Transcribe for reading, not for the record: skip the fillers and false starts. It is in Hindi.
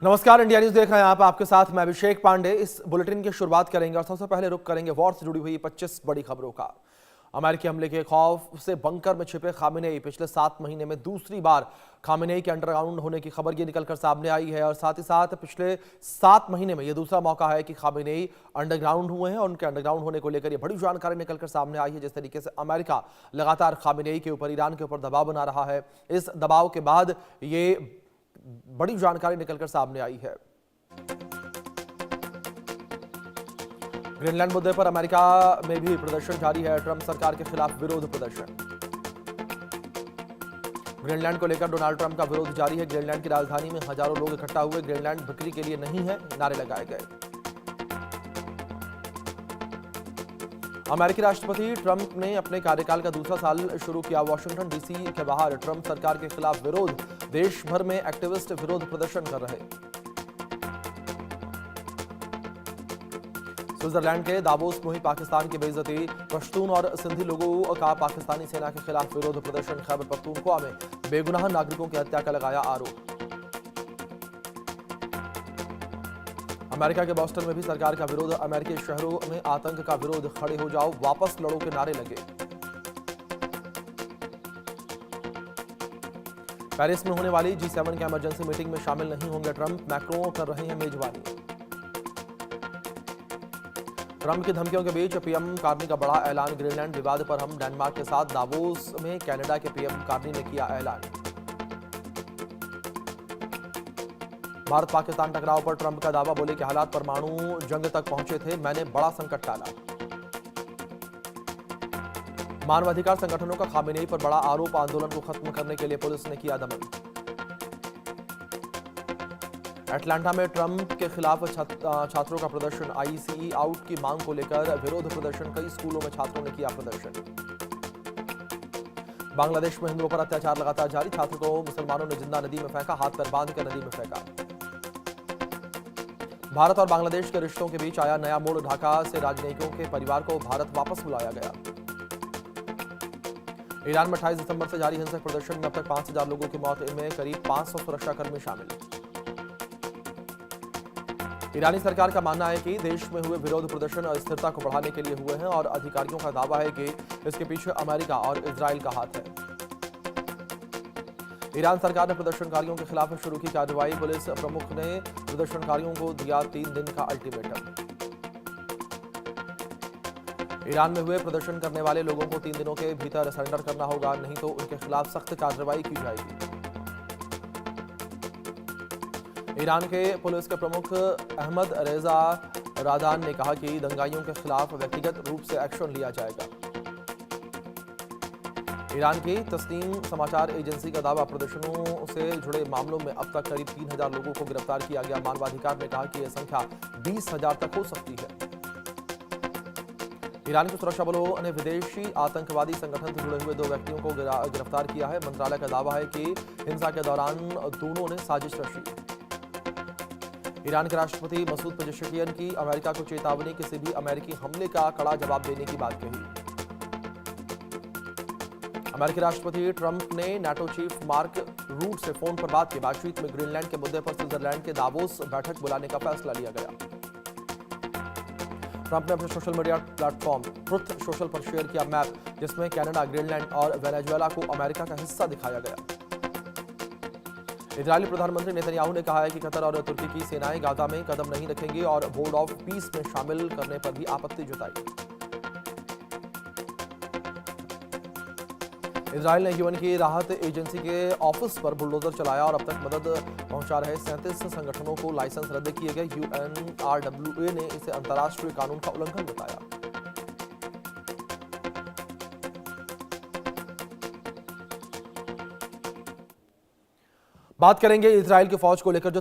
नमस्कार, इंडिया न्यूज देख रहे हैं आप। आपके साथ मैं अभिषेक पांडे। इस बुलेटिन की शुरुआत करेंगे और सबसे पहले रुख करेंगे वॉर से जुड़ी हुई 25 बड़ी खबरों का। अमेरिकी हमले के खौफ से बंकर में छिपे खामेनेई पिछले 7 महीने में दूसरी बार खामेनेई के अंडरग्राउंड होने की खबर ये निकलकर सामने आई है और साथ ही साथ पिछले 7 महीने में ये दूसरा मौका है कि खामेनेई अंडरग्राउंड हुए हैं और उनके अंडरग्राउंड होने को लेकर ये बड़ी जानकारी निकलकर सामने आई है। जिस तरीके से अमेरिका लगातार खामेनेई के ऊपर, ईरान के ऊपर दबाव बना रहा है, इस दबाव के बाद ये बड़ी जानकारी निकलकर सामने आई है। ग्रीनलैंड मुद्दे पर अमेरिका में भी प्रदर्शन जारी है। ट्रंप सरकार के खिलाफ विरोध प्रदर्शन। ग्रीनलैंड को लेकर डोनाल्ड ट्रंप का विरोध जारी है। ग्रीनलैंड की राजधानी में हजारों लोग इकट्ठा हुए। ग्रीनलैंड बिक्री के लिए नहीं है, नारे लगाए गए। अमेरिकी राष्ट्रपति ट्रंप ने अपने कार्यकाल का दूसरा साल शुरू किया। वॉशिंगटन डीसी के बाहर ट्रंप सरकार के खिलाफ विरोध। देश भर में एक्टिविस्ट विरोध प्रदर्शन कर रहे। स्विट्जरलैंड के दावोस में हुई पाकिस्तान की बेइज्जती। पश्तून और सिंधी लोगों का पाकिस्तानी सेना के खिलाफ विरोध प्रदर्शन। खैबर पख्तूनख्वा में बेगुनाह नागरिकों की हत्या का लगाया आरोप। अमेरिका के बॉस्टन में भी सरकार का विरोध। अमेरिकी शहरों में आतंक का विरोध। खड़े हो जाओ, वापस लड़ो के नारे लगे। पेरिस में होने वाली G7 की इमरजेंसी मीटिंग में शामिल नहीं होंगे ट्रंप। मैक्रों कर रहे हैं मेजबानी। ट्रंप की धमकियों के बीच पीएम कार्नी का बड़ा ऐलान। ग्रीनलैंड विवाद पर हम डेनमार्क के साथ। दावोस में कनाडा के पीएम कार्नी ने किया ऐलान। भारत पाकिस्तान टकराव पर ट्रंप का दावा। बोले कि हालात परमाणु जंग तक पहुंचे थे, मैंने बड़ा संकट टाला। मानवाधिकार संगठनों का खामेनेई पर बड़ा आरोप। आंदोलन को खत्म करने के लिए पुलिस ने किया दमन। अटलांटा में ट्रंप के खिलाफ छात्रों का प्रदर्शन। ICE आउट की मांग को लेकर विरोध प्रदर्शन। कई स्कूलों में छात्रों ने किया प्रदर्शन। बांग्लादेश में हिंदुओं पर अत्याचार लगातार जारी। छात्र को मुसलमानों ने जिंदा नदी में फेंका। हाथ पैर बांध कर नदी में फेंका। भारत और बांग्लादेश के रिश्तों के बीच आया नया मोड़। ढाका से राजनयिकों के परिवार को भारत वापस बुलाया गया। ईरान में 28 दिसंबर से जारी हिंसक प्रदर्शन में अब तक 5000 लोगों की मौत, इनमें करीब 500 सुरक्षाकर्मी शामिल। ईरानी सरकार का मानना है कि देश में हुए विरोध प्रदर्शन अस्थिरता को बढ़ाने के लिए हुए हैं और अधिकारियों का दावा है कि इसके पीछे अमेरिका और इजराइल का हाथ है। ईरान सरकार ने प्रदर्शनकारियों के खिलाफ शुरू की कार्रवाई। पुलिस प्रमुख ने प्रदर्शनकारियों को दिया 3 दिन का अल्टीमेटम। ईरान में हुए प्रदर्शन करने वाले लोगों को 3 दिनों के भीतर सरेंडर करना होगा, नहीं तो उनके खिलाफ सख्त कार्रवाई की जाएगी। ईरान के पुलिस के प्रमुख अहमद रेजा रादान ने कहा कि दंगाइयों के खिलाफ व्यक्तिगत रूप से एक्शन लिया जाएगा। ईरान की तस्नीम समाचार एजेंसी का दावा। प्रदर्शनों से जुड़े मामलों में अब तक करीब 3000 लोगों को गिरफ्तार किया गया। मानवाधिकार ने कहा कि यह संख्या 20,000 तक हो सकती है। ईरान के सुरक्षा बलों ने विदेशी आतंकवादी संगठन से जुड़े हुए 2 व्यक्तियों को गिरफ्तार किया है। मंत्रालय का दावा है कि हिंसा के दौरान दोनों ने साजिश रची। ईरान के राष्ट्रपति मसूद पेजेश्कियान की अमेरिका को चेतावनी। किसी भी अमेरिकी हमले का कड़ा जवाब देने की बात कही। अमेरिकी राष्ट्रपति ट्रंप ने नाटो चीफ मार्क रूट से फोन पर बात की। बातचीत में ग्रीनलैंड के मुद्दे पर स्विट्जरलैंड के दावोस बैठक बुलाने का फैसला लिया गया। ट्रंप ने अपने social media platform truth social पर शेयर किया मैप, जिसमें कनाडा, ग्रीनलैंड और वेनेजुएला को अमेरिका का हिस्सा दिखाया गया। इजरायली प्रधानमंत्री नेतन्याहू ने कहा है कि कतर और तुर्की की सेनाएं गाजा में कदम नहीं रखेंगी और बोर्ड ऑफ पीस में शामिल करने पर भी आपत्ति जताई। इजरायल ने यूएन की राहत एजेंसी के ऑफिस पर बुलडोजर चलाया और अब तक मदद पहुंचा रहे 37 संगठनों को लाइसेंस रद्द किए गए। UNRWA ने इसे अंतर्राष्ट्रीय कानून का उल्लंघन बताया। बात करेंगे इजरायल की फौज को लेकर जो